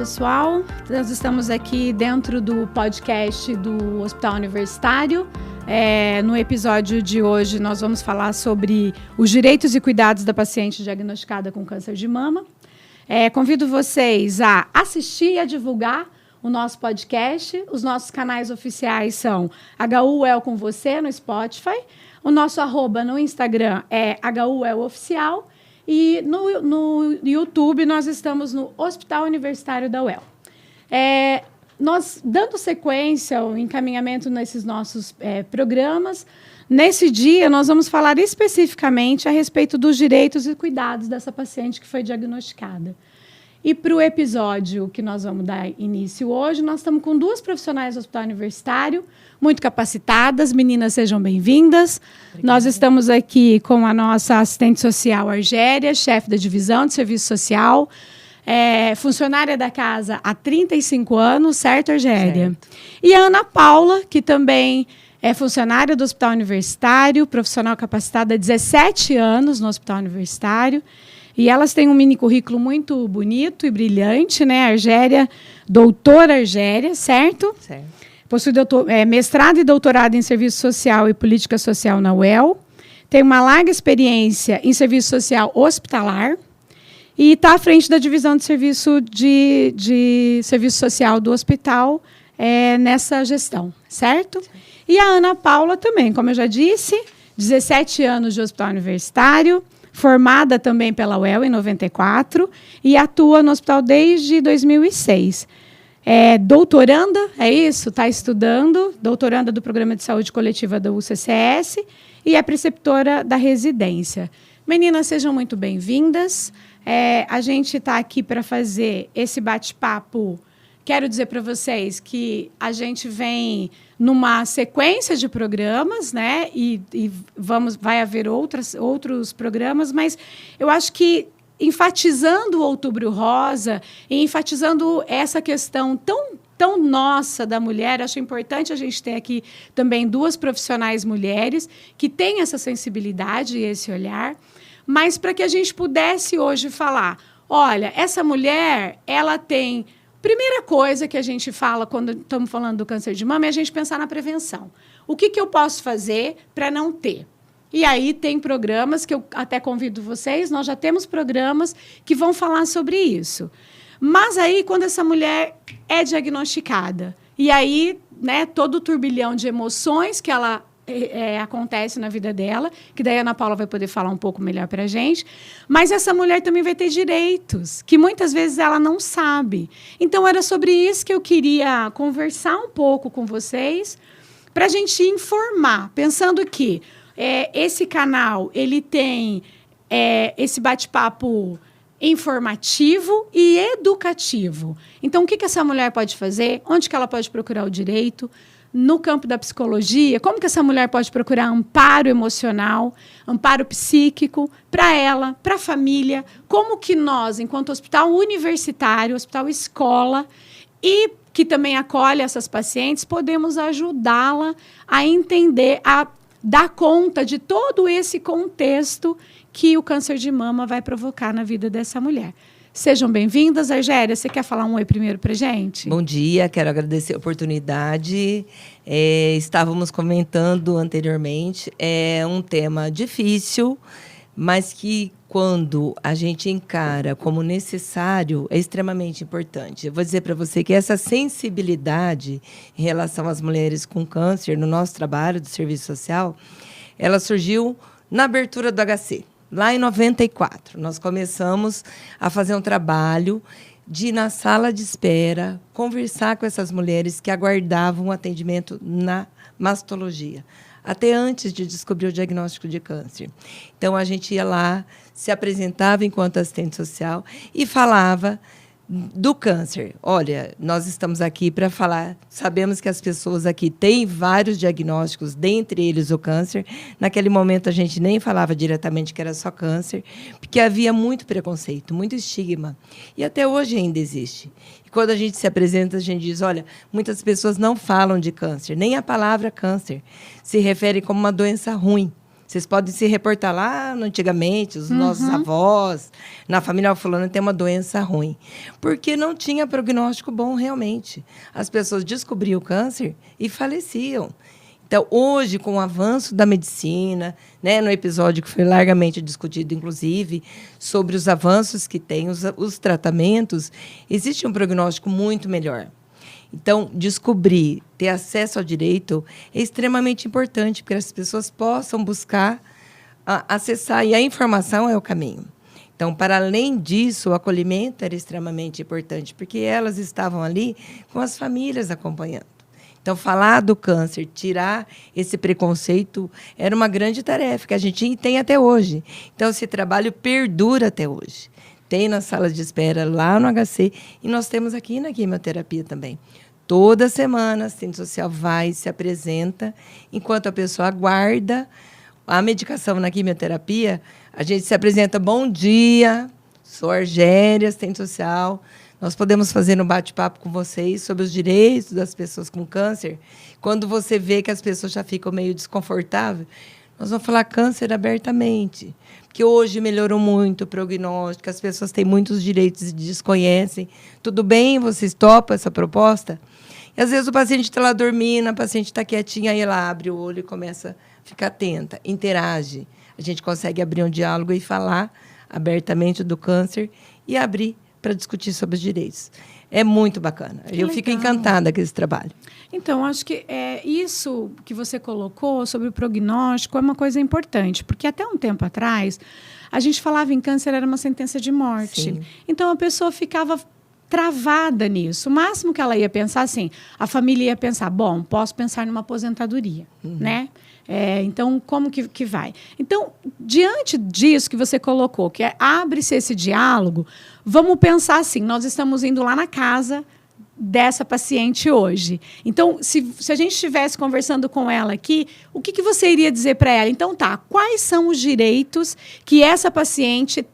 pessoal. Nós estamos aqui dentro do podcast do Hospital Universitário. No episódio de hoje, nós vamos falar sobre os direitos e cuidados da paciente diagnosticada com câncer de mama. Convido vocês a assistir e a divulgar o nosso podcast. Os nossos canais oficiais são HUEL com você no Spotify. O nosso @ no Instagram é HUELoficial. E no YouTube, nós estamos no Hospital Universitário da UEL. Nós, dando sequência ao encaminhamento nesses nossos programas, nesse dia, nós vamos falar especificamente a respeito dos direitos e cuidados dessa paciente que foi diagnosticada. E para o episódio que nós vamos dar início hoje, nós estamos com 2 profissionais do Hospital Universitário, muito capacitadas. Meninas, sejam bem-vindas. Nós estamos aqui com a nossa assistente social, Argélia, chefe da divisão de serviço social, funcionária da casa há 35 anos, certo, Argélia? Certo. E a Ana Paula, que também é funcionária do Hospital Universitário, profissional capacitada há 17 anos no Hospital Universitário. E elas têm um mini currículo muito bonito e brilhante, né? Argélia, doutora Argélia, certo? Certo. Possui mestrado e doutorado em Serviço Social e Política Social na UEL. Tem uma larga experiência em Serviço Social Hospitalar. E está à frente da divisão de serviço social do hospital nessa gestão, certo? E a Ana Paula também, como eu já disse, 17 anos de Hospital Universitário, formada também pela UEL em 94 e atua no hospital desde 2006. Doutoranda, é isso? Está estudando, doutoranda do Programa de Saúde Coletiva da UCCS e é preceptora da residência. Meninas, sejam muito bem-vindas. A gente está aqui para fazer esse bate-papo. Quero dizer para vocês que a gente vem numa sequência de programas, né? E vai haver outros programas, mas eu acho que enfatizando o Outubro Rosa e enfatizando essa questão tão nossa da mulher, acho importante a gente ter aqui também 2 profissionais mulheres que têm essa sensibilidade e esse olhar, mas para que a gente pudesse hoje falar, olha, essa mulher, ela tem... Primeira coisa que a gente fala quando estamos falando do câncer de mama é a gente pensar na prevenção. O que eu posso fazer para não ter? E aí tem programas que eu até convido vocês, nós já temos programas que vão falar sobre isso. Mas aí, quando essa mulher é diagnosticada, e aí, né, todo o turbilhão de emoções que ela... acontece na vida dela, que daí a Ana Paula vai poder falar um pouco melhor para a gente, mas essa mulher também vai ter direitos, que muitas vezes ela não sabe. Então, era sobre isso que eu queria conversar um pouco com vocês, para a gente informar, pensando que esse canal ele tem esse bate-papo informativo e educativo. Então, o que essa mulher pode fazer? Onde que ela pode procurar o direito? No campo da psicologia, como que essa mulher pode procurar amparo emocional, amparo psíquico para ela, para a família, como que nós, enquanto hospital universitário, hospital escola, e que também acolhe essas pacientes, podemos ajudá-la a entender, a dar conta de todo esse contexto que o câncer de mama vai provocar na vida dessa mulher. Sejam bem-vindas. Argélia, você quer falar um oi primeiro para a gente? Bom dia, quero agradecer a oportunidade. Estávamos comentando anteriormente, é um tema difícil, mas que quando a gente encara como necessário, é extremamente importante. Eu vou dizer para você que essa sensibilidade em relação às mulheres com câncer no nosso trabalho do serviço social, ela surgiu na abertura do HC. Lá em 94, nós começamos a fazer um trabalho de ir na sala de espera, conversar com essas mulheres que aguardavam um atendimento na mastologia, até antes de descobrir o diagnóstico de câncer. Então, a gente ia lá, se apresentava enquanto assistente social e falava do câncer. Olha, nós estamos aqui para falar, sabemos que as pessoas aqui têm vários diagnósticos, dentre eles o câncer. Naquele momento, a gente nem falava diretamente que era só câncer, porque havia muito preconceito, muito estigma. E até hoje ainda existe. E quando a gente se apresenta, a gente diz, olha, muitas pessoas não falam de câncer, nem a palavra câncer se refere como uma doença ruim. Vocês podem se reportar lá antigamente, os nossos avós, na família fulana tem uma doença ruim. Porque não tinha prognóstico bom realmente. As pessoas descobriam o câncer e faleciam. Então, hoje, com o avanço da medicina, né, no episódio que foi largamente discutido, inclusive, sobre os avanços que tem, os tratamentos, existe um prognóstico muito melhor. Então, descobrir, ter acesso ao direito é extremamente importante, porque as pessoas possam buscar acessar, e a informação é o caminho. Então, para além disso, o acolhimento era extremamente importante, porque elas estavam ali com as famílias acompanhando. Então, falar do câncer, tirar esse preconceito, era uma grande tarefa que a gente tem até hoje. Então, esse trabalho perdura até hoje. Tem na sala de espera lá no HC e nós temos aqui na quimioterapia também. Toda semana, a assistente social vai, se apresenta, enquanto a pessoa aguarda a medicação na quimioterapia, a gente se apresenta, bom dia, sou Argélia, assistente social, nós podemos fazer um bate-papo com vocês sobre os direitos das pessoas com câncer. Quando você vê que as pessoas já ficam meio desconfortáveis, nós vamos falar câncer abertamente, porque hoje melhorou muito o prognóstico, as pessoas têm muitos direitos e desconhecem. Tudo bem, vocês topam essa proposta? E, às vezes, o paciente está lá dormindo, a paciente está quietinha, aí ela abre o olho e começa a ficar atenta, interage. A gente consegue abrir um diálogo e falar abertamente do câncer e abrir para discutir sobre os direitos. É muito bacana. Eu fico encantada com esse trabalho. Então, acho que isso que você colocou sobre o prognóstico é uma coisa importante, porque até um tempo atrás, a gente falava em câncer, era uma sentença de morte. Sim. Então, a pessoa ficava travada nisso. O máximo que ela ia pensar, assim, a família ia pensar, bom, posso pensar numa aposentadoria, né? Então, como que vai? Então, diante disso que você colocou, que abre-se esse diálogo, vamos pensar assim, nós estamos indo lá na casa dessa paciente hoje. Então, se a gente estivesse conversando com ela aqui, o que você iria dizer para ela? Então, quais são os direitos que essa paciente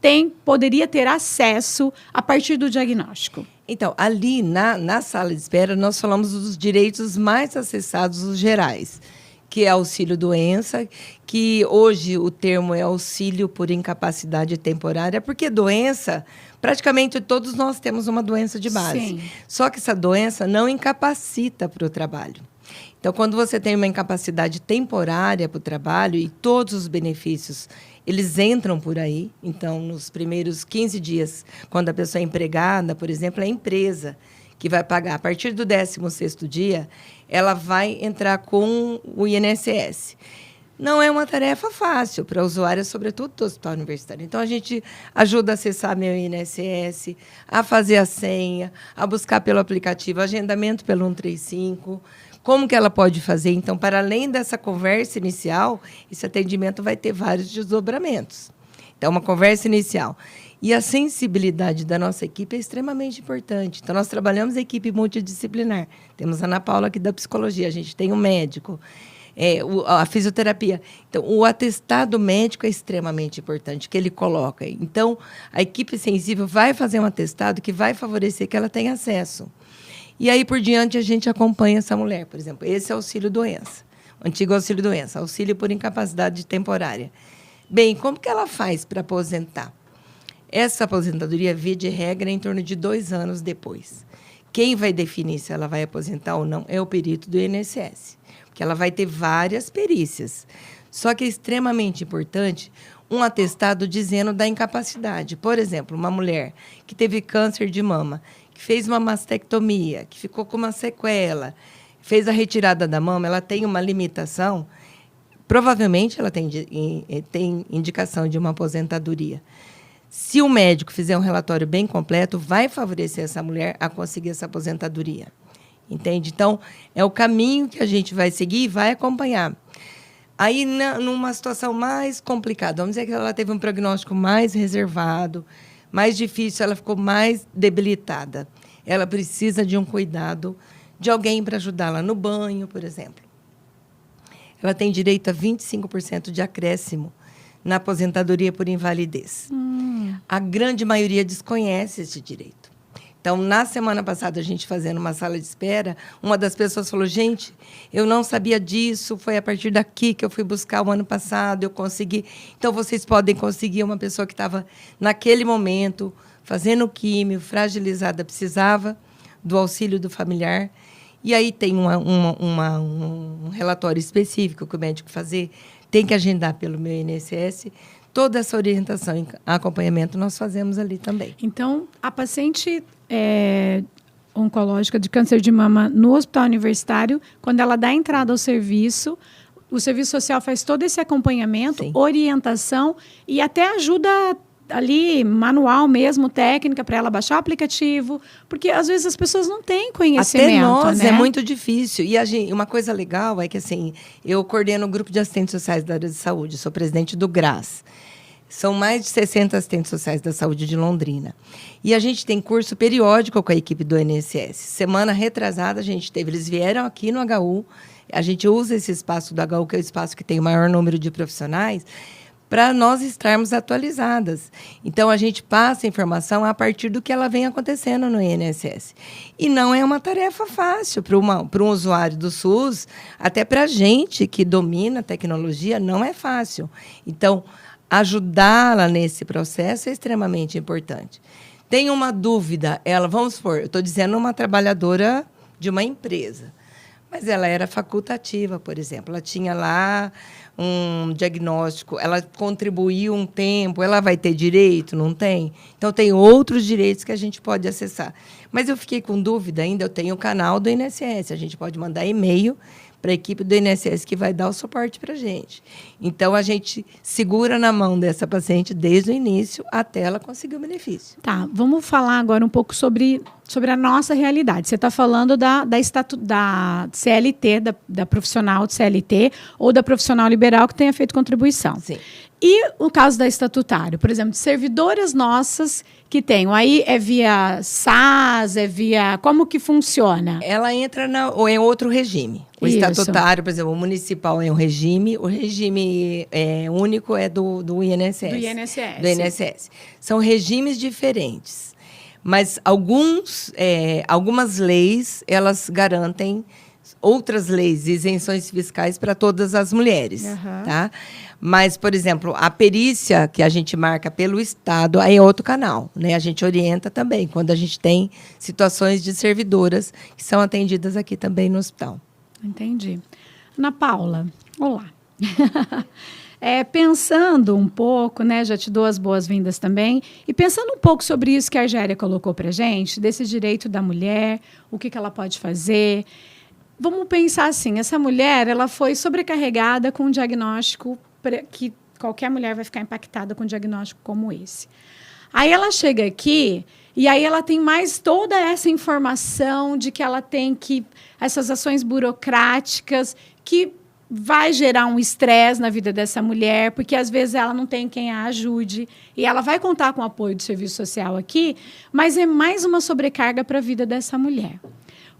poderia ter acesso a partir do diagnóstico? Então, ali na sala de espera, nós falamos dos direitos mais acessados, os gerais, que é auxílio-doença, que hoje o termo é auxílio por incapacidade temporária, porque doença, praticamente todos nós temos uma doença de base. Sim. Só que essa doença não incapacita para o trabalho. Então, quando você tem uma incapacidade temporária para o trabalho e todos os benefícios, eles entram por aí. Então, nos primeiros 15 dias, quando a pessoa é empregada, por exemplo, é a empresa que vai pagar. A partir do 16º dia, ela vai entrar com o INSS. Não é uma tarefa fácil para a usuária, sobretudo do hospital universitário. Então, a gente ajuda a acessar meu INSS, a fazer a senha, a buscar pelo aplicativo, agendamento pelo 135. Como que ela pode fazer? Então, para além dessa conversa inicial, esse atendimento vai ter vários desdobramentos. Então, uma conversa inicial. E a sensibilidade da nossa equipe é extremamente importante. Então, nós trabalhamos a equipe multidisciplinar. Temos a Ana Paula aqui da psicologia, a gente tem um médico, a fisioterapia. Então, o atestado médico é extremamente importante, que ele coloca. Então, a equipe sensível vai fazer um atestado que vai favorecer que ela tenha acesso. E aí, por diante, a gente acompanha essa mulher. Por exemplo, esse é o auxílio-doença, o antigo auxílio-doença, auxílio por incapacidade temporária. Bem, como que ela faz para aposentar? Essa aposentadoria, via de regra, é em torno de 2 anos depois. Quem vai definir se ela vai aposentar ou não é o perito do INSS, porque ela vai ter várias perícias. Só que é extremamente importante um atestado dizendo da incapacidade. Por exemplo, uma mulher que teve câncer de mama, que fez uma mastectomia, que ficou com uma sequela, fez a retirada da mama, ela tem uma limitação, provavelmente ela tem indicação de uma aposentadoria. Se o médico fizer um relatório bem completo, vai favorecer essa mulher a conseguir essa aposentadoria. Entende? Então, é o caminho que a gente vai seguir e vai acompanhar. Aí, numa situação mais complicada, vamos dizer que ela teve um prognóstico mais reservado, mais difícil, ela ficou mais debilitada. Ela precisa de um cuidado de alguém para ajudá-la no banho, por exemplo. Ela tem direito a 25% de acréscimo na aposentadoria por invalidez. A grande maioria desconhece esse direito. Então, na semana passada, a gente fazendo uma sala de espera, uma das pessoas falou, gente, eu não sabia disso, foi a partir daqui que eu fui buscar o ano passado, eu consegui. Então, vocês podem conseguir uma pessoa que estava, naquele momento, fazendo químio, fragilizada, precisava do auxílio do familiar. E aí tem um relatório específico que o médico fazer, tem que agendar pelo meu INSS. Toda essa orientação e acompanhamento nós fazemos ali também. Então, a paciente oncológica de câncer de mama no hospital universitário, quando ela dá entrada ao serviço, o serviço social faz todo esse acompanhamento, sim, orientação e até ajuda ali, manual mesmo, técnica, para ela baixar o aplicativo, porque às vezes as pessoas não têm conhecimento. Até nós, né? É muito difícil. E uma coisa legal é que, assim, eu coordeno o grupo de assistentes sociais da área de saúde, sou presidente do GRAS. São mais de 60 assistentes sociais da saúde de Londrina. E a gente tem curso periódico com a equipe do INSS. Semana retrasada, eles vieram aqui no HU, a gente usa esse espaço do HU, que é o espaço que tem o maior número de profissionais, para nós estarmos atualizadas. Então, a gente passa a informação a partir do que ela vem acontecendo no INSS. E não é uma tarefa fácil para um usuário do SUS, até para a gente que domina a tecnologia, não é fácil. Então, ajudá-la nesse processo é extremamente importante. Tem uma dúvida, vamos supor, eu estou dizendo uma trabalhadora de uma empresa, mas ela era facultativa, por exemplo, ela tinha lá um diagnóstico, ela contribuiu um tempo, ela vai ter direito? Não tem? Então, tem outros direitos que a gente pode acessar. Mas eu fiquei com dúvida ainda, eu tenho o canal do INSS, a gente pode mandar e-mail para a equipe do INSS que vai dar o suporte para a gente. Então, a gente segura na mão dessa paciente desde o início até ela conseguir o benefício. Tá, vamos falar agora um pouco sobre a nossa realidade. Você está falando da CLT, da profissional de CLT ou da profissional liberal que tenha feito contribuição. Sim. E o caso da estatutário, por exemplo, de servidoras nossas que tenham, aí é via SAS, como que funciona? Ela entra em outro regime. O estatutário, por exemplo, o municipal é um regime, o regime único é do INSS. Do INSS. São regimes diferentes. Mas algumas leis, elas garantem outras leis, isenções fiscais para todas as mulheres. Uhum. Tá? Mas, por exemplo, a perícia que a gente marca pelo Estado aí é outro canal. Né? A gente orienta também, quando a gente tem situações de servidoras que são atendidas aqui também no hospital. Entendi. Ana Paula, olá. Pensando um pouco, né, já te dou as boas-vindas também, e pensando um pouco sobre isso que a Argélia colocou para a gente, desse direito da mulher, o que ela pode fazer. Vamos pensar assim, essa mulher ela foi sobrecarregada com um diagnóstico que qualquer mulher vai ficar impactada com um diagnóstico como esse. Aí ela chega aqui e aí ela tem mais toda essa informação de que ela tem que essas ações burocráticas que vai gerar um estresse na vida dessa mulher, porque às vezes ela não tem quem a ajude e ela vai contar com o apoio do serviço social aqui, mas é mais uma sobrecarga para a vida dessa mulher.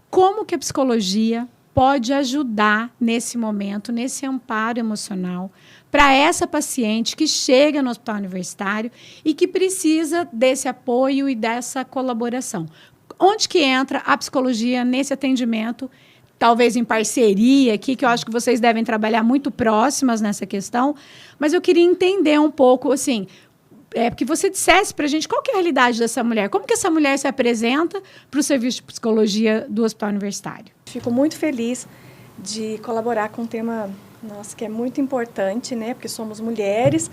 Como que a psicologia pode ajudar nesse momento, nesse amparo emocional, para essa paciente que chega no hospital universitário e que precisa desse apoio e dessa colaboração? Onde que entra a psicologia nesse atendimento, talvez em parceria aqui, que eu acho que vocês devem trabalhar muito próximas nessa questão, mas eu queria entender um pouco, assim, porque você dissesse para a gente qual que é a realidade dessa mulher, como que essa mulher se apresenta para o serviço de psicologia do hospital universitário. Fico muito feliz de colaborar com um tema nosso que é muito importante, né? Porque somos mulheres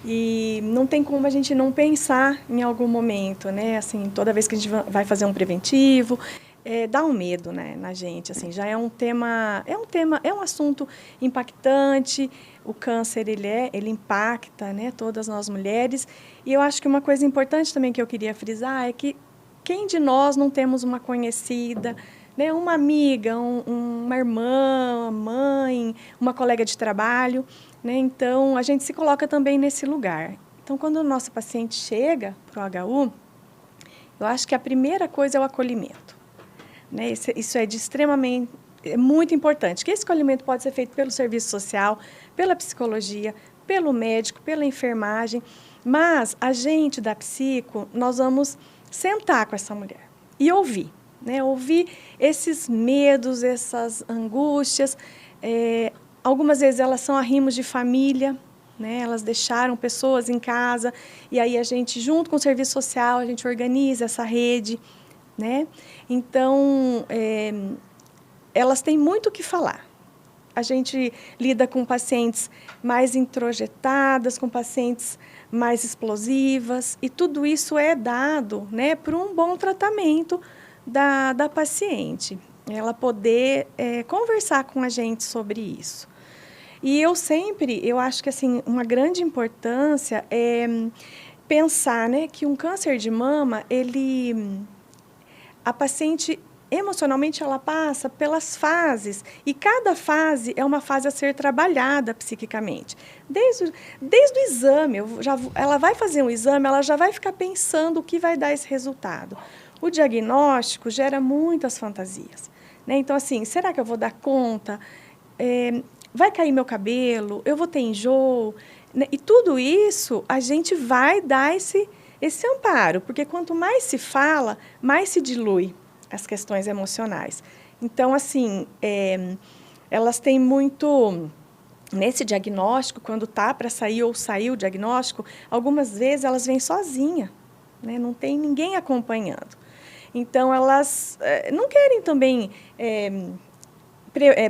e não tem como a gente não pensar em algum momento, né? Assim, toda vez que a gente vai fazer um preventivo, dá um medo, né, na gente. Assim, já é um assunto impactante. O câncer ele impacta, né, todas nós mulheres. E eu acho que uma coisa importante também que eu queria frisar é que quem de nós não temos uma conhecida, né, uma amiga, uma irmã, uma mãe, uma colega de trabalho, né? Então, a gente se coloca também nesse lugar. Então, quando o nosso paciente chega para o HU, eu acho que a primeira coisa é o acolhimento. Né? Isso é muito importante, que esse acolhimento pode ser feito pelo serviço social, pela psicologia, pelo médico, pela enfermagem, mas a gente da psico, nós vamos sentar com essa mulher. e ouvir, né? Ouvir esses medos, essas angústias. Algumas vezes elas são arrimos de família, né? Elas deixaram pessoas em casa e aí a gente, junto com o serviço social, a gente organiza essa rede, né? Então, elas têm muito o que falar. A gente lida com pacientes mais introjetadas, com pacientes mais explosivas, e tudo isso é dado, né, por um bom tratamento da paciente. Ela poder conversar com a gente sobre isso. E eu acho que assim, uma grande importância é pensar, né, que um câncer de mama, a paciente emocionalmente ela passa pelas fases, e cada fase é uma fase a ser trabalhada psiquicamente. Desde o exame, ela vai fazer um exame, ela já vai ficar pensando o que vai dar esse resultado. O diagnóstico gera muitas fantasias, né? Então, assim, será que eu vou dar conta? Vai cair meu cabelo? Eu vou ter enjoo? E tudo isso a gente vai dar esse amparo, porque quanto mais se fala, mais se dilui as questões emocionais. Então, assim, elas têm muito... Nesse diagnóstico, quando está para sair ou saiu o diagnóstico, algumas vezes elas vêm sozinhas, né? Não tem ninguém acompanhando. Então, elas não querem também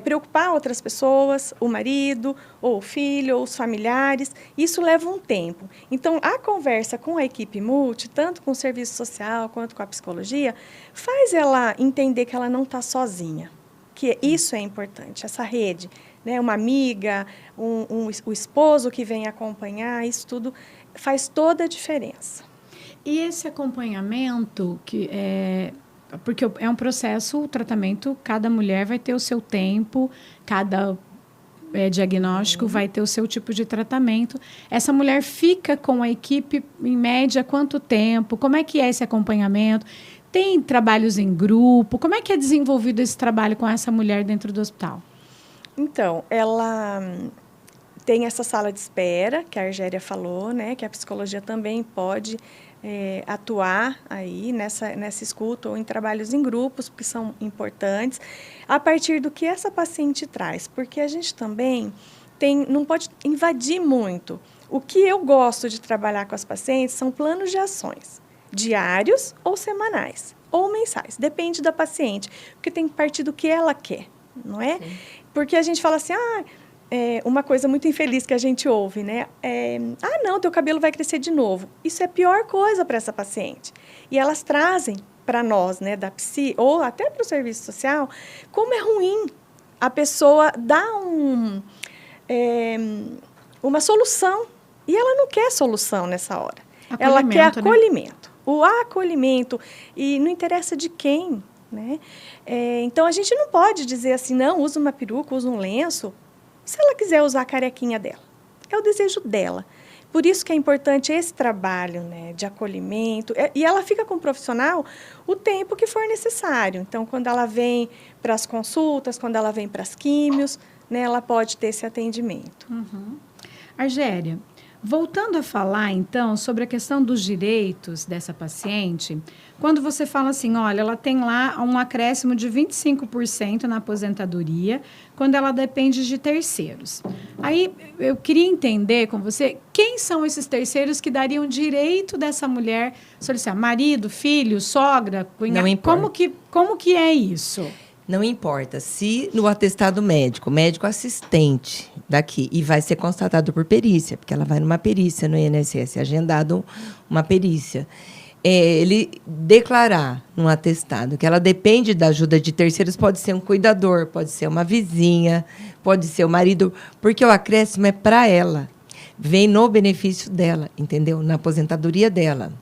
preocupar outras pessoas, o marido, ou o filho, ou os familiares. Isso leva um tempo. Então, a conversa com a equipe multi, tanto com o serviço social quanto com a psicologia, faz ela entender que ela não está sozinha. Que isso é importante, essa rede, né? Uma amiga, o esposo que vem acompanhar, isso tudo faz toda a diferença. E esse acompanhamento, porque é um processo, o tratamento, cada mulher vai ter o seu tempo, cada diagnóstico vai ter o seu tipo de tratamento. Essa mulher fica com a equipe, em média, quanto tempo? Como é que é esse acompanhamento? Tem trabalhos em grupo? Como é que é desenvolvido esse trabalho com essa mulher dentro do hospital? Então, ela tem essa sala de espera, que a Argélia falou, né? Que a psicologia também pode atuar aí nessa escuta ou em trabalhos em grupos, que são importantes, a partir do que essa paciente traz, porque a gente também não pode invadir muito. O que eu gosto de trabalhar com as pacientes são planos de ações, diários ou semanais, ou mensais, depende da paciente, porque tem que partir do que ela quer, não é? Sim. Porque a gente fala assim, uma coisa muito infeliz que a gente ouve, né? Não, teu cabelo vai crescer de novo. Isso é a pior coisa para essa paciente. E elas trazem para nós, né, da psi, ou até para o serviço social, como é ruim a pessoa dar uma solução. E ela não quer solução nessa hora. Ela quer acolhimento. Né? O acolhimento. E não interessa de quem, né? Então, a gente não pode dizer assim, não, usa uma peruca, usa um lenço. Se ela quiser usar a carequinha dela, é o desejo dela. Por isso que é importante esse trabalho, né, de acolhimento. E ela fica com o profissional o tempo que for necessário. Então, quando ela vem para as consultas, quando ela vem para as químios, né, ela pode ter esse atendimento. Uhum. Argélia, voltando a falar, então, sobre a questão dos direitos dessa paciente, quando você fala assim, olha, ela tem lá um acréscimo de 25% na aposentadoria, quando ela depende de terceiros. Aí, eu queria entender com você, quem são esses terceiros que dariam direito dessa mulher solicitar? Marido, filho, sogra, cunhado? Não importa. Como que é isso? Não importa. Se no atestado médico assistente daqui, e vai ser constatado por perícia, porque ela vai numa perícia no INSS, agendado uma perícia, ele declarar num atestado que ela depende da ajuda de terceiros, pode ser um cuidador, pode ser uma vizinha, pode ser o marido, porque o acréscimo é para ela, vem no benefício dela, entendeu? Na aposentadoria dela.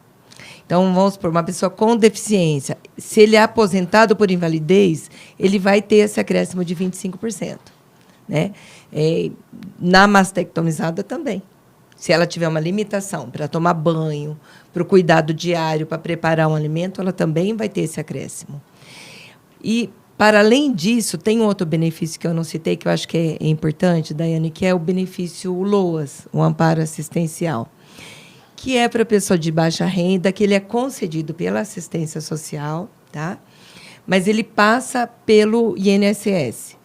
Então, vamos supor, uma pessoa com deficiência, se ele é aposentado por invalidez, ele vai ter esse acréscimo de 25%. Né? Na mastectomizada também. Se ela tiver uma limitação para tomar banho, para o cuidado diário, para preparar um alimento, ela também vai ter esse acréscimo. E, para além disso, tem um outro benefício que eu não citei, que eu acho que é importante, Daiane, que é o benefício LOAS, o amparo assistencial, que é para a pessoa de baixa renda, que ele é concedido pela assistência social, tá? Mas ele passa pelo INSS.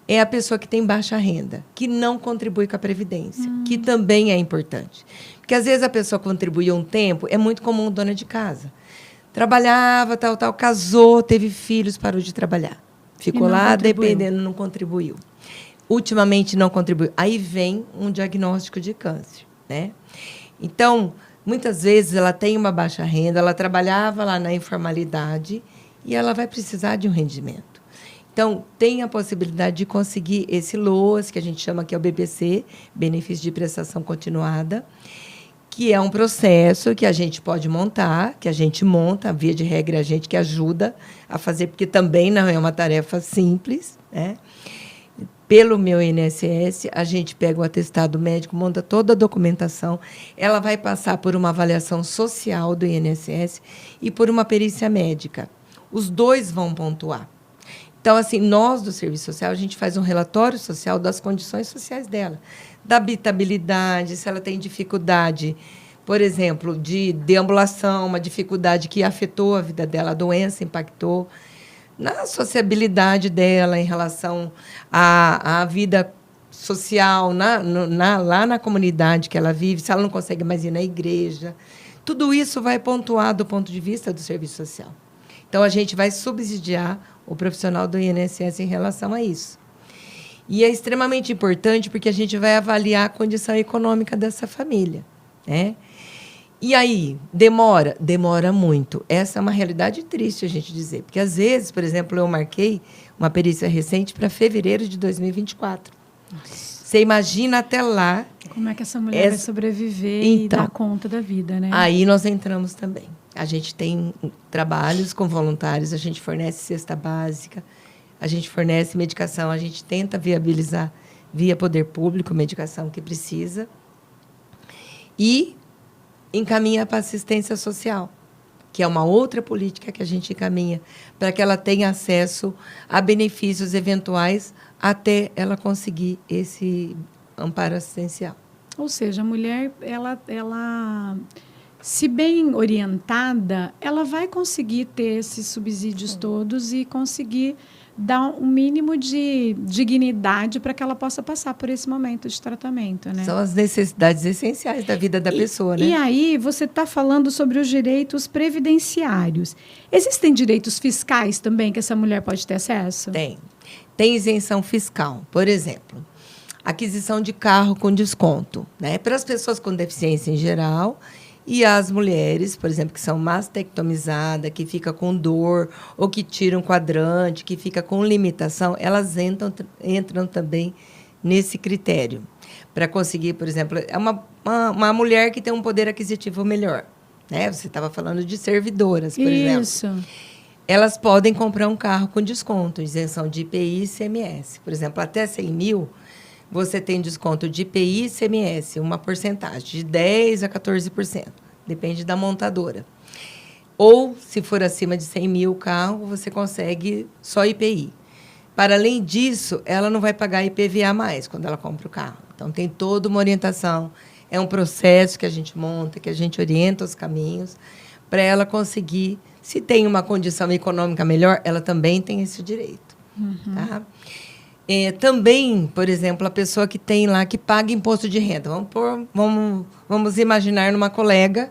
É a pessoa que tem baixa renda, que não contribui com a Previdência, que também é importante. Porque, às vezes, a pessoa contribui um tempo, é muito comum dona de casa. Trabalhava, tal, casou, teve filhos, parou de trabalhar. Ficou lá dependendo, não contribuiu. Ultimamente, não contribuiu. Aí vem um diagnóstico de câncer, né? Então, muitas vezes, ela tem uma baixa renda, ela trabalhava lá na informalidade e ela vai precisar de um rendimento. Então, tem a possibilidade de conseguir esse LOAS, que a gente chama que é o BPC, Benefício de Prestação Continuada, que é um processo que a gente pode montar, que a gente monta, via de regra, a gente que ajuda a fazer, porque também não é uma tarefa simples, né? Pelo meu INSS, a gente pega o atestado médico, monta toda a documentação, ela vai passar por uma avaliação social do INSS e por uma perícia médica. Os dois vão pontuar. Então, assim, nós do Serviço Social, a gente faz um relatório social das condições sociais dela, da habitabilidade, se ela tem dificuldade, por exemplo, de deambulação, uma dificuldade que afetou a vida dela, a doença impactou, na sociabilidade dela em relação à vida social, lá na comunidade que ela vive, se ela não consegue mais ir na igreja. Tudo isso vai pontuar do ponto de vista do Serviço Social. Então, a gente vai subsidiar o profissional do INSS em relação a isso. E é extremamente importante porque a gente vai avaliar a condição econômica dessa família, né? E aí, demora muito. Essa é uma realidade triste a gente dizer, porque às vezes, por exemplo, eu marquei uma perícia recente para fevereiro de 2024. Nossa. Você imagina até lá... Como é que essa mulher vai sobreviver e dar conta da vida, né? Aí nós entramos também. A gente tem trabalhos com voluntários, a gente fornece cesta básica, a gente fornece medicação, a gente tenta viabilizar via poder público medicação que precisa e encaminha para assistência social, que é uma outra política que a gente encaminha para que ela tenha acesso a benefícios eventuais até ela conseguir esse amparo assistencial. Ou seja, a mulher, ela se bem orientada, ela vai conseguir ter esses subsídios todos e conseguir dar um mínimo de dignidade para que ela possa passar por esse momento de tratamento, né? São as necessidades essenciais da vida da pessoa, né? E aí, você está falando sobre os direitos previdenciários. Existem direitos fiscais também que essa mulher pode ter acesso? Tem. Tem isenção fiscal. Por exemplo, aquisição de carro com desconto, né? Para as pessoas com deficiência em geral e as mulheres, por exemplo, que são mastectomizadas, que fica com dor ou que tiram quadrante, que fica com limitação, elas entram também nesse critério. Para conseguir, por exemplo, é uma mulher que tem um poder aquisitivo melhor, né? Você estava falando de servidoras, por exemplo. Isso. Elas podem comprar um carro com desconto, isenção de IPI e ICMS. Por exemplo, até 100 mil, você tem desconto de IPI e ICMS, uma porcentagem de 10% a 14%, depende da montadora. Ou, se for acima de 100 mil o carro, você consegue só IPI. Para além disso, ela não vai pagar IPVA mais quando ela compra o carro. Então, tem toda uma orientação. É um processo que a gente monta, que a gente orienta os caminhos para ela conseguir. Se tem uma condição econômica melhor, ela também tem esse direito. Tá? Também, por exemplo, a pessoa que tem lá, que paga imposto de renda. Vamos imaginar numa colega,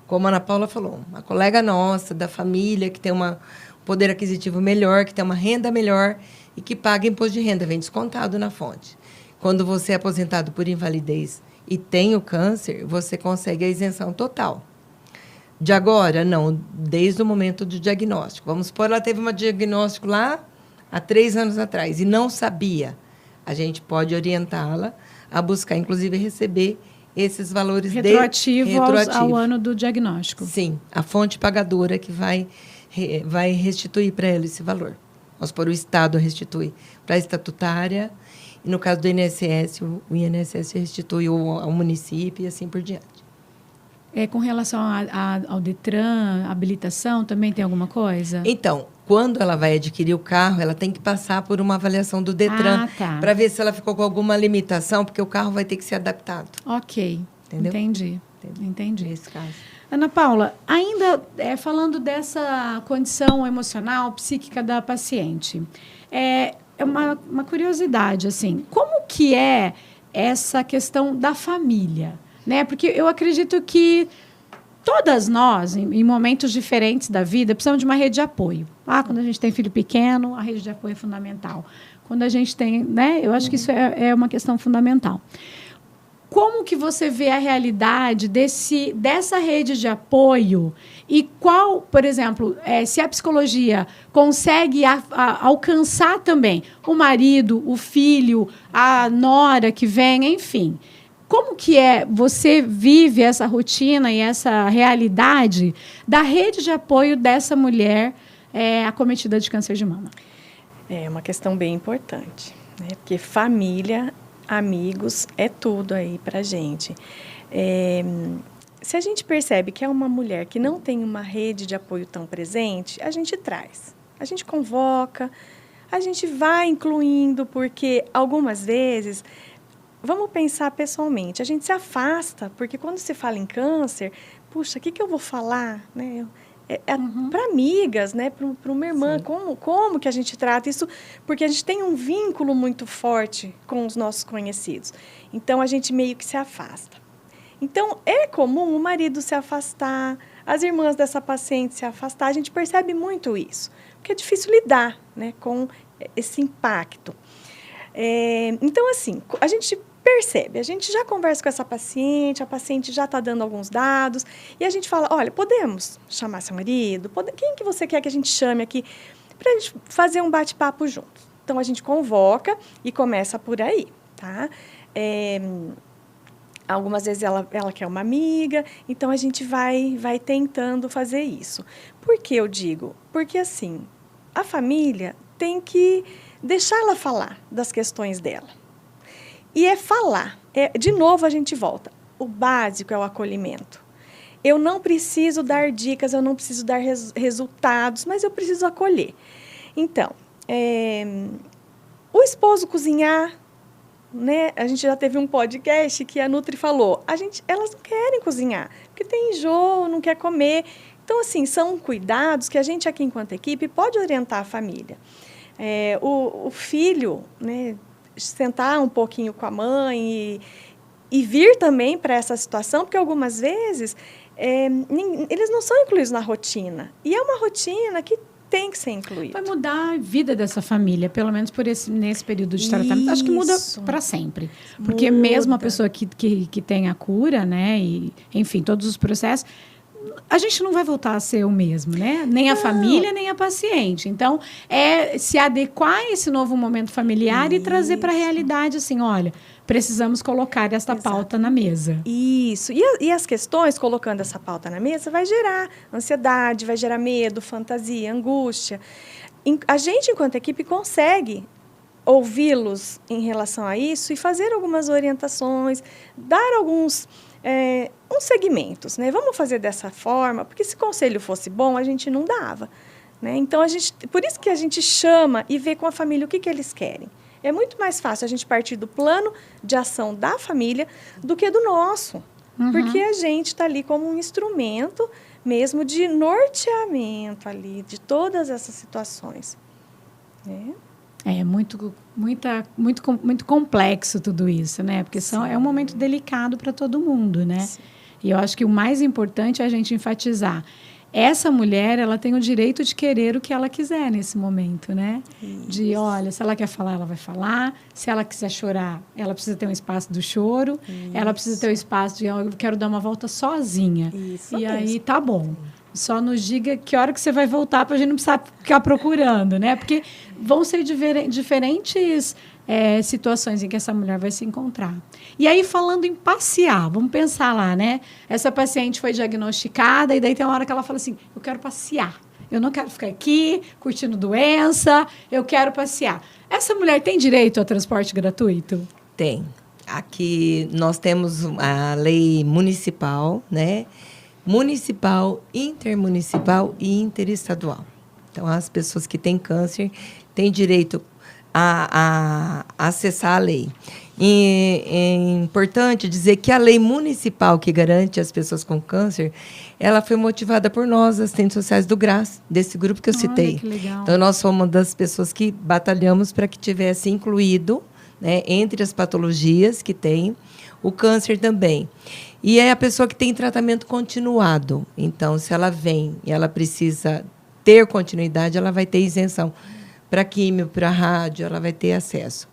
como a Ana Paula falou, uma colega nossa, da família, que tem um poder aquisitivo melhor, que tem uma renda melhor e que paga imposto de renda, vem descontado na fonte. Quando você é aposentado por invalidez e tem o câncer, você consegue a isenção total. De agora, não, desde o momento do diagnóstico. Vamos supor, ela teve um diagnóstico lá há 3 anos atrás e não sabia. A gente pode orientá-la a buscar, inclusive, receber esses valores retroativo ao ano do diagnóstico. Sim, a fonte pagadora que vai restituir para ela esse valor. Vamos supor, o Estado restitui para a estatutária e, no caso do INSS, o INSS restitui ao município e assim por diante. Com relação ao Detran, habilitação, também tem alguma coisa? Então, quando ela vai adquirir o carro, ela tem que passar por uma avaliação do Detran para ver se ela ficou com alguma limitação, porque o carro vai ter que ser adaptado. Ok, entendeu? Entendi. entendeu? Entendi. Nesse caso. Ana Paula, ainda falando dessa condição emocional, psíquica da paciente, é uma curiosidade, assim, como que é essa questão da família, né? Porque eu acredito que todas nós, em momentos diferentes da vida, precisamos de uma rede de apoio. Quando a gente tem filho pequeno, a rede de apoio é fundamental. Quando a gente tem, né? Eu acho que isso é uma questão fundamental. Como que você vê a realidade dessa rede de apoio e qual, por exemplo, se a psicologia consegue alcançar também o marido, o filho, a nora que vem, enfim. Como que você vive essa rotina e essa realidade da rede de apoio dessa mulher acometida de câncer de mama? É uma questão bem importante, né? Porque família, amigos, é tudo aí pra gente. Se a gente percebe que é uma mulher que não tem uma rede de apoio tão presente, a gente traz. A gente convoca, a gente vai incluindo, porque algumas vezes, vamos pensar pessoalmente, a gente se afasta, porque quando se fala em câncer, puxa, o que eu vou falar, né? Para amigas, né? Para uma irmã, como que a gente trata isso? Porque a gente tem um vínculo muito forte com os nossos conhecidos. Então, a gente meio que se afasta. Então, é comum o marido se afastar, as irmãs dessa paciente se afastar. A gente percebe muito isso, porque é difícil lidar, né, com esse impacto. Então, assim, a gente percebe, a gente já conversa com essa paciente, a paciente já está dando alguns dados, e a gente fala, olha, podemos chamar seu marido? Quem que você quer que a gente chame aqui para a gente fazer um bate-papo juntos? Então, a gente convoca e começa por aí, tá? Algumas vezes ela quer uma amiga, então a gente vai tentando fazer isso. Por que eu digo? Porque, assim, a família tem que deixar ela falar das questões dela. E falar. De novo, a gente volta. O básico é o acolhimento. Eu não preciso dar dicas, eu não preciso dar resultados, mas eu preciso acolher. Então, o esposo cozinhar, né? A gente já teve um podcast que a Nutri falou, elas não querem cozinhar, porque tem enjoo, não quer comer. Então, assim, são cuidados que a gente aqui, enquanto equipe, pode orientar a família. O filho, né, sentar um pouquinho com a mãe e vir também para essa situação, porque algumas vezes eles não são incluídos na rotina. E é uma rotina que tem que ser incluída. Vai mudar a vida dessa família, pelo menos nesse período de tratamento. Acho que muda para sempre. Porque mesmo a pessoa que tem a cura, né, e, enfim, todos os processos, a gente não vai voltar a ser o mesmo, né? Nem a família, nem a paciente. Então, se adequar a esse novo momento familiar e trazer para a realidade, assim, olha, precisamos colocar esta pauta na mesa. Isso. E as questões, colocando essa pauta na mesa, vai gerar ansiedade, vai gerar medo, fantasia, angústia. A gente, enquanto equipe, consegue ouvi-los em relação a isso e fazer algumas orientações, dar alguns uns segmentos, né? Vamos fazer dessa forma, porque se o conselho fosse bom, a gente não dava, né? Então, por isso que a gente chama e vê com a família o que eles querem. É muito mais fácil a gente partir do plano de ação da família do que do nosso, porque a gente está ali como um instrumento mesmo de norteamento ali, de todas essas situações, né? É muito complexo tudo isso, né? Porque é um momento delicado para todo mundo, né? Sim. E eu acho que o mais importante é a gente enfatizar. Essa mulher, ela tem o direito de querer o que ela quiser nesse momento, né? Isso. De, olha, se ela quer falar, ela vai falar. Se ela quiser chorar, ela precisa ter um espaço do choro. Isso. Ela precisa ter um espaço de, eu quero dar uma volta sozinha. Isso mesmo. Aí, tá bom. Só nos diga que hora que você vai voltar para a gente não precisar ficar procurando, né? Porque vão ser diferentes situações em que essa mulher vai se encontrar. E aí, falando em passear, vamos pensar lá, né? Essa paciente foi diagnosticada e daí tem uma hora que ela fala assim, eu quero passear. Eu não quero ficar aqui curtindo doença, eu quero passear. Essa mulher tem direito a transporte gratuito? Tem. Aqui nós temos a lei municipal, né? Municipal, intermunicipal e interestadual. Então, as pessoas que têm câncer têm direito a acessar a lei. E é importante dizer que a lei municipal que garante as pessoas com câncer, ela foi motivada por nós, assistentes sociais do GRAS, desse grupo que eu citei. Que legal. Então, nós somos uma das pessoas que batalhamos para que tivesse incluído, né, entre as patologias que tem, o câncer também. E é a pessoa que tem tratamento continuado. Então, se ela vem e ela precisa ter continuidade, ela vai ter isenção para químio, para rádio, ela vai ter acesso.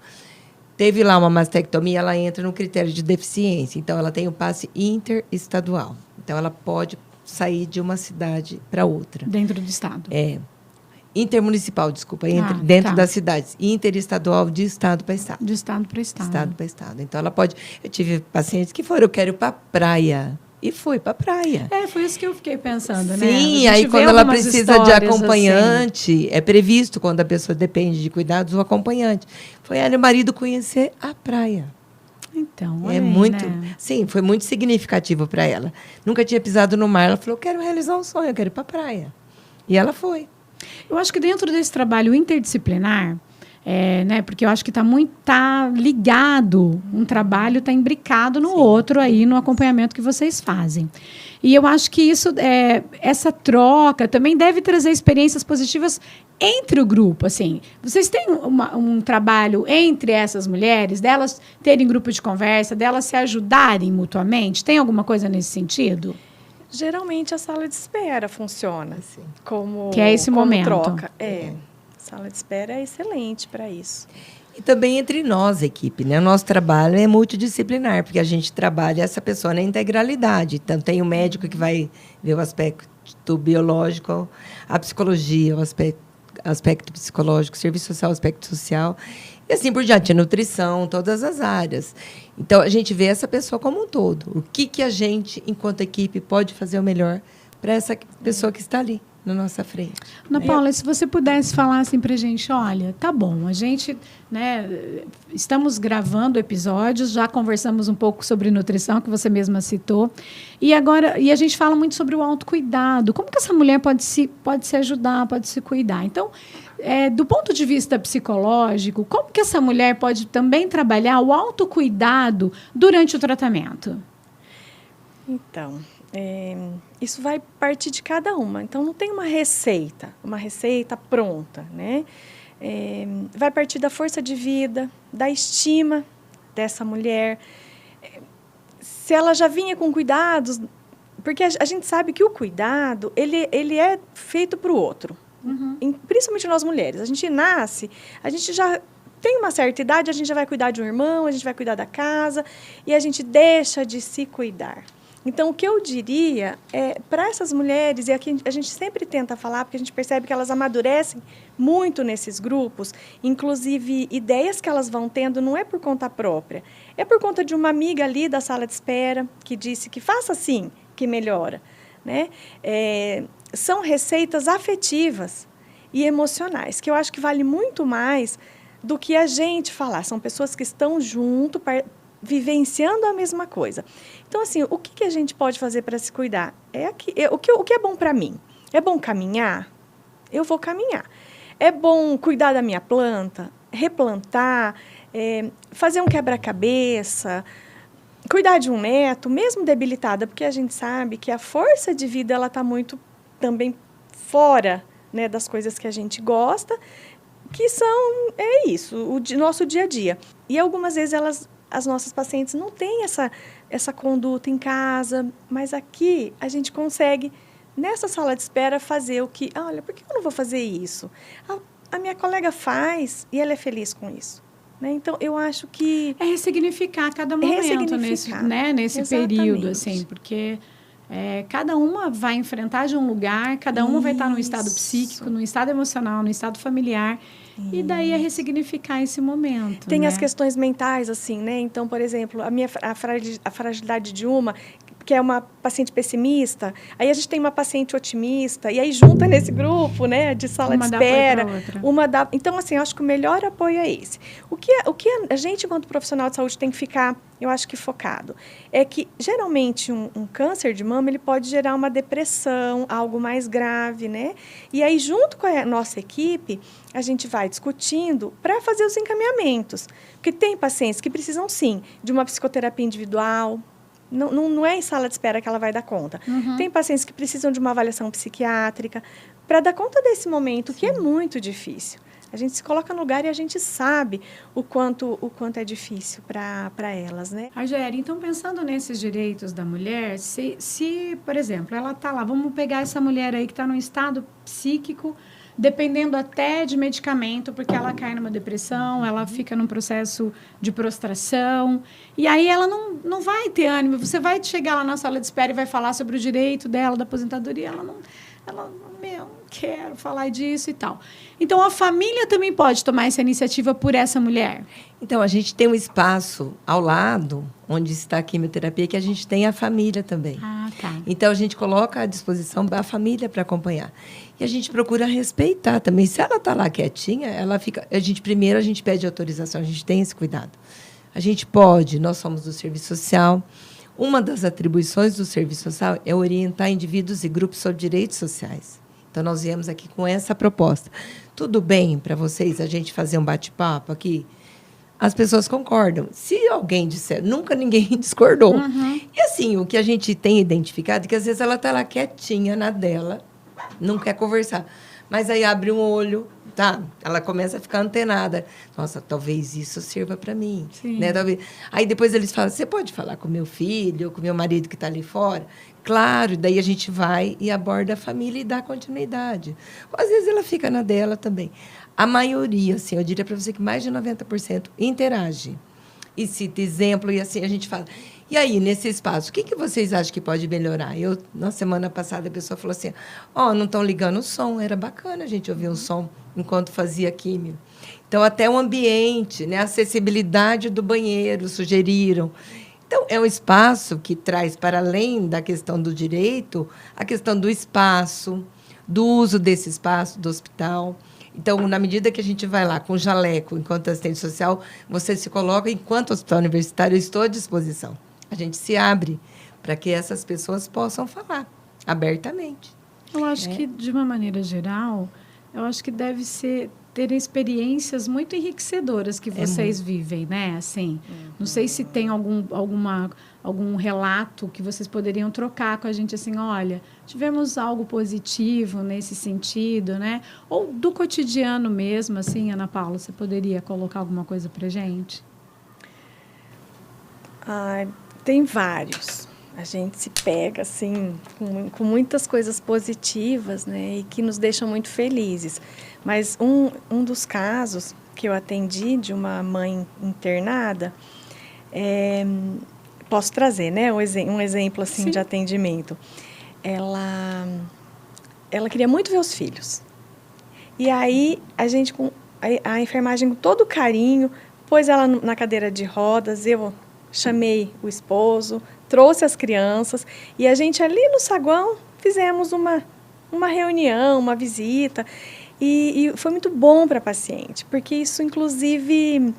Teve lá uma mastectomia, ela entra no critério de deficiência. Então, ela tem o passe interestadual. Então, ela pode sair de uma cidade para outra. Dentro do estado. Intermunicipal, desculpa. Dentro tá. das cidades. Interestadual, de estado para estado. De estado para estado. Estado para estado. Então, ela pode... Eu tive pacientes que foram, eu quero ir para a praia. E foi para a praia. Foi isso que eu fiquei pensando, né? Sim, aí quando ela precisa de acompanhante, assim. É previsto, quando a pessoa depende de cuidados, o acompanhante. Foi ela e o marido conhecer a praia. Então, é muito, né? Sim, foi muito significativo para ela. Nunca tinha pisado no mar, ela falou, eu quero realizar um sonho, eu quero ir para a praia. E ela foi. Eu acho que dentro desse trabalho interdisciplinar, né, porque eu acho que tá ligado, um trabalho está imbricado no Sim. outro aí no acompanhamento que vocês fazem. E eu acho que isso, essa troca também deve trazer experiências positivas entre o grupo. Assim, vocês têm um trabalho entre essas mulheres, delas terem grupo de conversa, delas se ajudarem mutuamente? Tem alguma coisa nesse sentido? Geralmente a sala de espera funciona assim. Como que é esse momento. Troca. Sala de espera é excelente para isso. E também entre nós, equipe, né? O nosso trabalho é multidisciplinar, porque a gente trabalha essa pessoa na integralidade. Então, tem o médico que vai ver o aspecto biológico, a psicologia, o aspecto psicológico, o serviço social, o aspecto social, e assim por diante, a nutrição, todas as áreas. Então, a gente vê essa pessoa como um todo. O que a gente, enquanto equipe, pode fazer o melhor para essa pessoa que está ali na nossa frente. Ana Paula, se você pudesse falar assim para a gente, olha, tá bom, a gente, né, estamos gravando episódios, já conversamos um pouco sobre nutrição, que você mesma citou, e a gente fala muito sobre o autocuidado. Como que essa mulher pode se ajudar, pode se cuidar? Então, do ponto de vista psicológico, como que essa mulher pode também trabalhar o autocuidado durante o tratamento? Então, isso vai partir de cada uma. Então, não tem uma receita pronta, né? Vai partir da força de vida, da estima dessa mulher. Se ela já vinha com cuidados, porque a gente sabe que o cuidado, ele é feito para o outro. Uhum. Principalmente nós mulheres. A gente nasce, a gente já tem uma certa idade, a gente já vai cuidar de um irmão, a gente vai cuidar da casa, e a gente deixa de se cuidar. Então, o que eu diria para essas mulheres, e aqui a gente sempre tenta falar, porque a gente percebe que elas amadurecem muito nesses grupos, inclusive ideias que elas vão tendo não é por conta própria, é por conta de uma amiga ali da sala de espera que disse que faça assim, que melhora, né? São receitas afetivas e emocionais, que eu acho que vale muito mais do que a gente falar. São pessoas que estão junto, vivenciando a mesma coisa. Então, assim, o que a gente pode fazer para se cuidar? O que é bom para mim? É bom caminhar? Eu vou caminhar. É bom cuidar da minha planta? Replantar? Fazer um quebra-cabeça? Cuidar de um neto, mesmo debilitada, porque a gente sabe que a força de vida ela está muito também fora, né, das coisas que a gente gosta, que são, isso, o nosso dia a dia. E algumas vezes as nossas pacientes não têm essa conduta em casa, mas aqui a gente consegue, nessa sala de espera, fazer o que... olha, por que eu não vou fazer isso? A minha colega faz e ela é feliz com isso. Né? Então, eu acho que... É ressignificar cada momento nesse período, assim, porque... cada uma vai enfrentar de um lugar, cada uma vai estar num estado psíquico, num estado emocional, num estado familiar. E daí é ressignificar esse momento. Tem as questões mentais, assim, né? Então, por exemplo, a fragilidade de uma, que é uma paciente pessimista, aí a gente tem uma paciente otimista, e aí junta nesse grupo, né, de sala de espera. Então, assim, eu acho que o melhor apoio é esse. O que a gente, enquanto profissional de saúde, tem que ficar, eu acho que focado, é que, geralmente, um câncer de mama, ele pode gerar uma depressão, algo mais grave, né? E aí, junto com a nossa equipe, a gente vai discutindo para fazer os encaminhamentos. Porque tem pacientes que precisam, sim, de uma psicoterapia individual. Não é em sala de espera que ela vai dar conta. Tem pacientes que precisam de uma avaliação psiquiátrica para dar conta desse momento, que é muito difícil. A gente se coloca no lugar e a gente sabe o quanto é difícil para elas, né? Argélia, então, pensando nesses direitos da mulher, se, por exemplo, ela está lá, vamos pegar essa mulher aí que está num estado psíquico, dependendo até de medicamento, porque ela cai numa depressão, ela fica num processo de prostração, e aí ela não vai ter ânimo. Você vai chegar lá na sala de espera e vai falar sobre o direito dela, da aposentadoria, ela não quero falar disso e tal. Então, a família também pode tomar essa iniciativa por essa mulher? Então, a gente tem um espaço ao lado, onde está a quimioterapia, que a gente tem a família também. Ah, tá. Então, a gente coloca à disposição a família para acompanhar. E a gente procura respeitar também. Se ela está lá quietinha, ela fica... Primeiro, a gente pede autorização, a gente tem esse cuidado. A gente pode, nós somos do serviço social. Uma das atribuições do serviço social é orientar indivíduos e grupos sobre direitos sociais. Então, nós viemos aqui com essa proposta. Tudo bem para vocês a gente fazer um bate-papo aqui? As pessoas concordam. Se alguém disser, nunca ninguém discordou. E, assim, o que a gente tem identificado é que, às vezes, ela está lá quietinha na dela, não quer conversar. Mas aí abre um olho, tá? Ela começa a ficar antenada. Nossa, talvez isso sirva para mim. Né? Talvez... Aí depois eles falam, você pode falar com meu filho, com meu marido que está ali fora? Claro, daí a gente vai e aborda a família e dá continuidade. Às vezes ela fica na dela também. A maioria, assim, eu diria para você que mais de 90% interage. E cita exemplo, e assim a gente fala... E aí, nesse espaço, o que vocês acham que pode melhorar? Na semana passada, a pessoa falou assim, não estão ligando o som. Era bacana a gente ouvir um som enquanto fazia químio. Então, até o ambiente, né, a acessibilidade do banheiro, sugeriram. Então, é um espaço que traz, para além da questão do direito, a questão do espaço, do uso desse espaço do hospital. Então, na medida que a gente vai lá com o jaleco, enquanto assistente social, você se coloca, enquanto hospital universitário, eu estou à disposição. A gente se abre para que essas pessoas possam falar abertamente. Eu acho que, de uma maneira geral, eu acho que deve ter experiências muito enriquecedoras que vocês vivem, né? Assim, não sei se tem algum relato que vocês poderiam trocar com a gente, assim, olha, tivemos algo positivo nesse sentido, né? Ou do cotidiano mesmo, assim, Ana Paula, você poderia colocar alguma coisa para a gente? Tem vários. A gente se pega, assim, com muitas coisas positivas, né? E que nos deixam muito felizes. Mas um dos casos que eu atendi de uma mãe internada, posso trazer, né? Um exemplo, assim, de atendimento. Ela queria muito ver os filhos. E aí, a gente, a enfermagem, com todo carinho, pôs ela na cadeira de rodas, eu chamei o esposo, trouxe as crianças, e a gente ali no saguão fizemos uma reunião, uma visita, e foi muito bom para a paciente, porque isso, inclusive,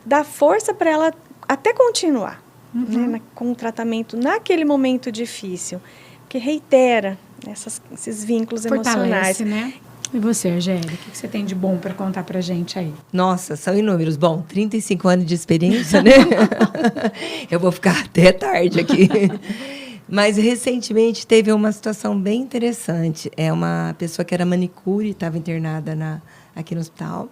dá força para ela até continuar né, com o tratamento naquele momento difícil, que reitera esses vínculos Fortalece, emocionais. Né? E você, Argélia, o que você tem de bom para contar para a gente aí? Nossa, são inúmeros. Bom, 35 anos de experiência, né? Eu vou ficar até tarde aqui. Mas, recentemente, teve uma situação bem interessante. É uma pessoa que era manicure, estava internada aqui no hospital,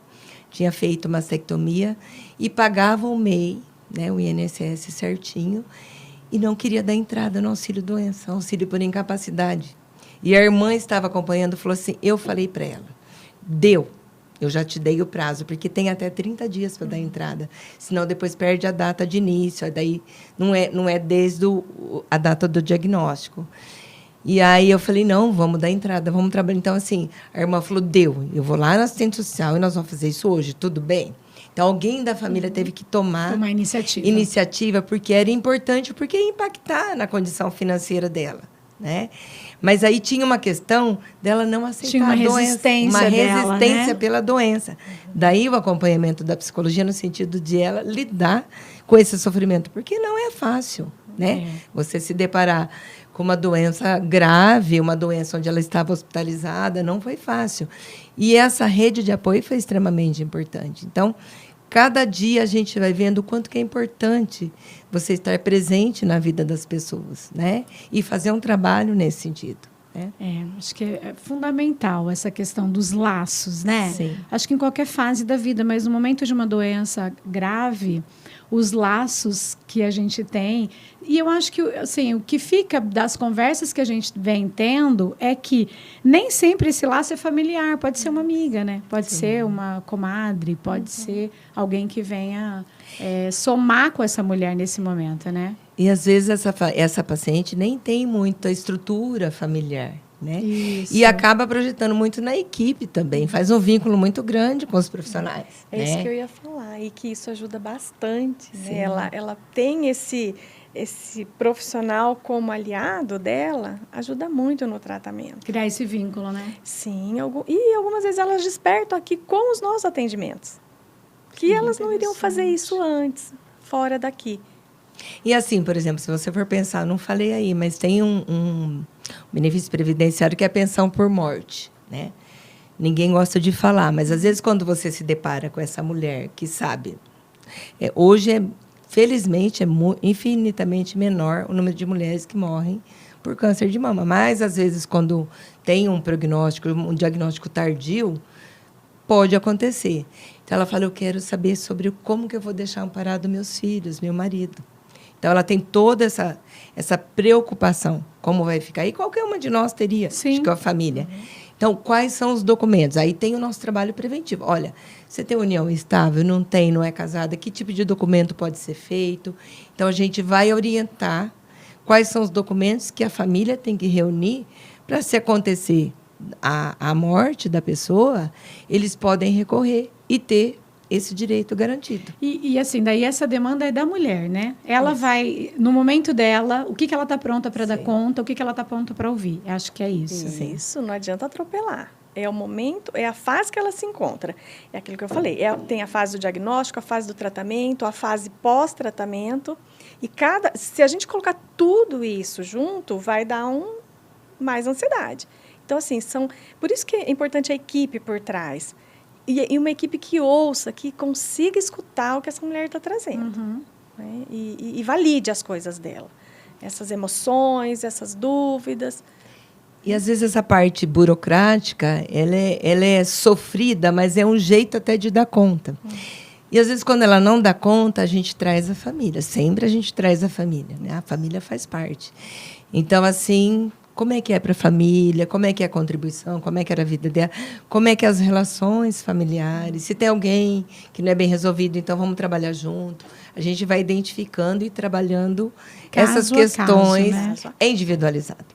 tinha feito uma mastectomia e pagava o MEI, né, o INSS certinho, e não queria dar entrada no auxílio-doença, auxílio por incapacidade. E a irmã estava acompanhando e falou assim, eu falei para ela, eu já te dei o prazo, porque tem até 30 dias para dar entrada, senão depois perde a data de início, daí não é desde a data do diagnóstico. E aí eu falei, não, vamos dar entrada, vamos trabalhar. Então, assim, a irmã falou, eu vou lá na assistente social e nós vamos fazer isso hoje, tudo bem? Então, alguém da família teve que tomar iniciativa, porque era importante, porque ia impactar na condição financeira dela, né? Mas aí tinha uma questão dela não aceitar a doença. Uma resistência pela doença. Daí o acompanhamento da psicologia no sentido de ela lidar com esse sofrimento, porque não é fácil, né? Você se deparar com uma doença grave, uma doença onde ela estava hospitalizada, não foi fácil. E essa rede de apoio foi extremamente importante. Então, cada dia a gente vai vendo o quanto que é importante você estar presente na vida das pessoas, né? E fazer um trabalho nesse sentido. Né? Acho que é fundamental essa questão dos laços, né? Sim. Acho que em qualquer fase da vida, mas no momento de uma doença grave, os laços que a gente tem... E eu acho que assim, o que fica das conversas que a gente vem tendo é que nem sempre esse laço é familiar. Pode ser uma amiga, né? Pode ser uma comadre, pode ser alguém que venha somar com essa mulher nesse momento, né? E, às vezes, essa paciente nem tem muita estrutura familiar, né? Isso. E acaba projetando muito na equipe também. Faz um vínculo muito grande com os profissionais. É isso que eu ia falar. E que isso ajuda bastante. Né? Ela tem esse profissional como aliado dela, ajuda muito no tratamento. Criar esse vínculo, né? Sim. E algumas vezes elas despertam aqui com os nossos atendimentos. Que elas não iriam fazer isso antes, fora daqui. E assim, por exemplo, se você for pensar, não falei aí, mas tem um benefício previdenciário que é a pensão por morte, né? Ninguém gosta de falar, mas às vezes quando você se depara com essa mulher que sabe, hoje, felizmente, é infinitamente menor o número de mulheres que morrem por câncer de mama, mas às vezes quando tem um diagnóstico tardio, pode acontecer. Então ela fala, eu quero saber sobre como que eu vou deixar amparado meus filhos, meu marido. Então, ela tem toda essa preocupação, como vai ficar. E qualquer uma de nós teria, acho que a família. Então, quais são os documentos? Aí tem o nosso trabalho preventivo. Olha, você tem união estável, não tem, não é casada, que tipo de documento pode ser feito? Então, a gente vai orientar quais são os documentos que a família tem que reunir para, se acontecer a morte da pessoa, eles podem recorrer e ter esse direito garantido. E assim, daí essa demanda é da mulher, né? Ela vai, no momento dela, o que ela está pronta para dar conta, o que ela está pronta para ouvir. Acho que é isso. Isso, não adianta atropelar. É o momento, é a fase que ela se encontra. É aquilo que eu falei. Tem a fase do diagnóstico, a fase do tratamento, a fase pós-tratamento. E se a gente colocar tudo isso junto, vai dar mais ansiedade. Então, assim, por isso que é importante a equipe por trás. E uma equipe que ouça, que consiga escutar o que essa mulher está trazendo. Né? E valide as coisas dela. Essas emoções, essas dúvidas. E, às vezes, essa parte burocrática, ela é sofrida, mas é um jeito até de dar conta. E, às vezes, quando ela não dá conta, a gente traz a família. Sempre a gente traz a família. Né? A família faz parte. Então, assim... Como é que é para a família, como é que é a contribuição, como é que era a vida dela, como é que é as relações familiares, se tem alguém que não é bem resolvido, então vamos trabalhar junto. A gente vai identificando e trabalhando essas questões individualizadas.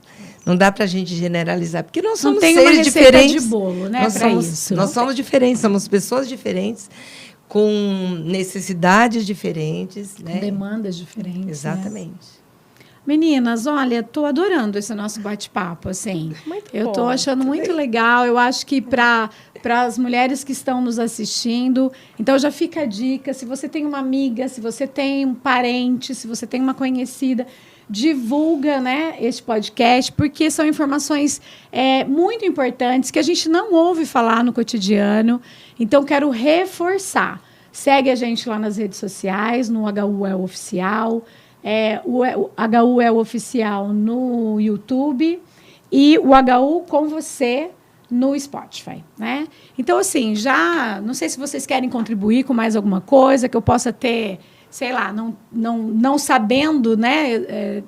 Não dá para a gente generalizar, porque nós somos seres diferentes. De bolo, né, nós somos diferentes, somos pessoas diferentes, com necessidades diferentes. Né? Demandas diferentes. Exatamente. Né? Meninas, olha, estou adorando esse nosso bate-papo, assim. Eu estou achando muito legal. Eu acho que para as mulheres que estão nos assistindo, então já fica a dica, se você tem uma amiga, se você tem um parente, se você tem uma conhecida, divulga, né, este podcast, porque são informações muito importantes que a gente não ouve falar no cotidiano. Então, quero reforçar. Segue a gente lá nas redes sociais, no HU Oficial. O HU é o oficial no YouTube e o HU com você no Spotify, né? Então, assim, não sei se vocês querem contribuir com mais alguma coisa que eu possa ter, sei lá, não sabendo, né,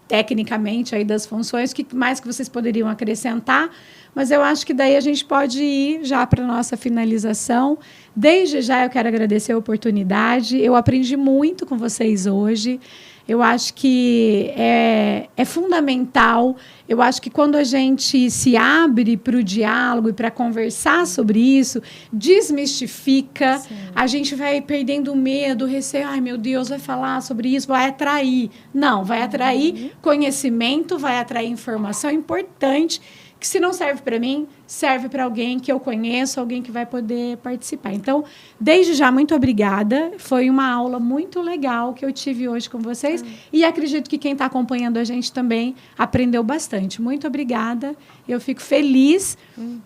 tecnicamente aí das funções, o que mais que vocês poderiam acrescentar, mas eu acho que daí a gente pode ir já para a nossa finalização. Desde já eu quero agradecer a oportunidade, eu aprendi muito com vocês hoje. Eu acho que é fundamental. Eu acho que quando a gente se abre para o diálogo e para conversar sobre isso, desmistifica, a gente vai perdendo o medo, o receio. Ai, meu Deus, vai falar sobre isso, vai atrair. Não, vai atrair conhecimento, vai atrair informação importante, que se não serve para mim, serve para alguém que eu conheço, alguém que vai poder participar. Então, desde já, muito obrigada. Foi uma aula muito legal que eu tive hoje com vocês e acredito que quem está acompanhando a gente também aprendeu bastante. Muito obrigada. Eu fico feliz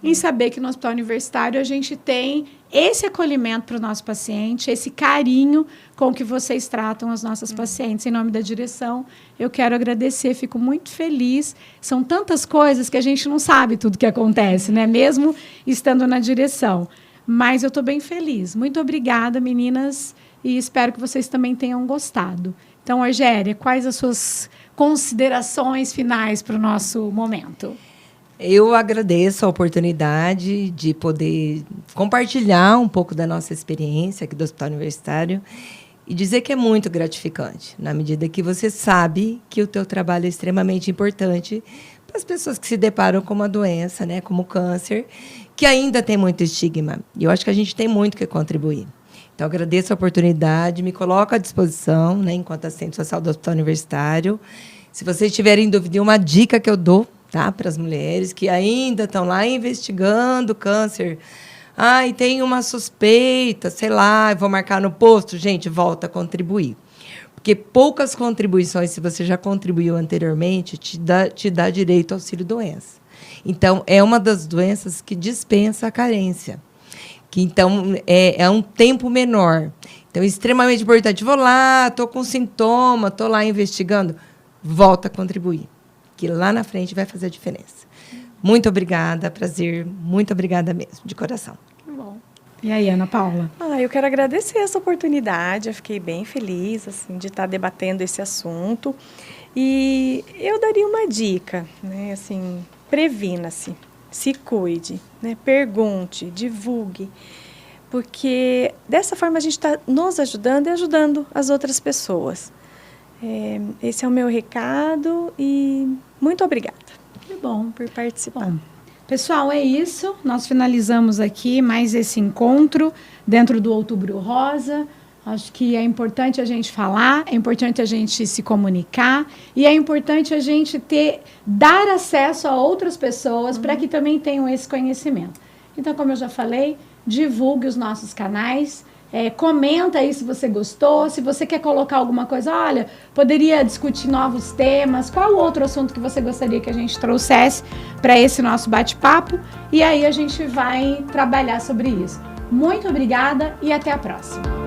em saber que no Hospital Universitário a gente tem esse acolhimento para o nosso paciente, esse carinho com que vocês tratam as nossas pacientes. Em nome da direção, eu quero agradecer, fico muito feliz. São tantas coisas que a gente não sabe tudo que acontece, né? Mesmo estando na direção. Mas eu estou bem feliz. Muito obrigada, meninas, e espero que vocês também tenham gostado. Então, Argélia, quais as suas considerações finais para o nosso momento? Eu agradeço a oportunidade de poder compartilhar um pouco da nossa experiência aqui do Hospital Universitário e dizer que é muito gratificante, na medida que você sabe que o teu trabalho é extremamente importante para as pessoas que se deparam com uma doença, né, como o câncer, que ainda tem muito estigma. E eu acho que a gente tem muito que contribuir. Então, agradeço a oportunidade, me coloco à disposição, né, enquanto assistente social do Hospital Universitário. Se vocês tiverem dúvida, uma dica que eu dou, tá, para as mulheres que ainda estão lá investigando câncer. E tem uma suspeita, sei lá, vou marcar no posto. Gente, volta a contribuir. Porque poucas contribuições, se você já contribuiu anteriormente, te dá direito ao auxílio-doença. Então, é uma das doenças que dispensa a carência. Que, então, é um tempo menor. Então, é extremamente importante. Vou lá, estou com sintoma, estou lá investigando. Volta a contribuir, que lá na frente vai fazer a diferença. Muito obrigada, prazer, muito obrigada mesmo, de coração. Que bom. E aí, Ana Paula? Eu quero agradecer essa oportunidade, eu fiquei bem feliz assim, de estar debatendo esse assunto. E eu daria uma dica, né? Assim, previna-se, se cuide, né? Pergunte, divulgue, porque dessa forma a gente está nos ajudando e ajudando as outras pessoas. Esse é o meu recado e muito obrigada. Que bom por participar. Bom, pessoal, é isso. Nós finalizamos aqui mais esse encontro dentro do Outubro Rosa. Acho que é importante a gente falar, é importante a gente se comunicar e é importante a gente dar acesso a outras pessoas para que também tenham esse conhecimento. Então, como eu já falei, divulgue os nossos canais. Comenta aí se você gostou, se você quer colocar alguma coisa, olha, poderia discutir novos temas, qual outro assunto que você gostaria que a gente trouxesse para esse nosso bate-papo, e aí a gente vai trabalhar sobre isso. Muito obrigada e até a próxima.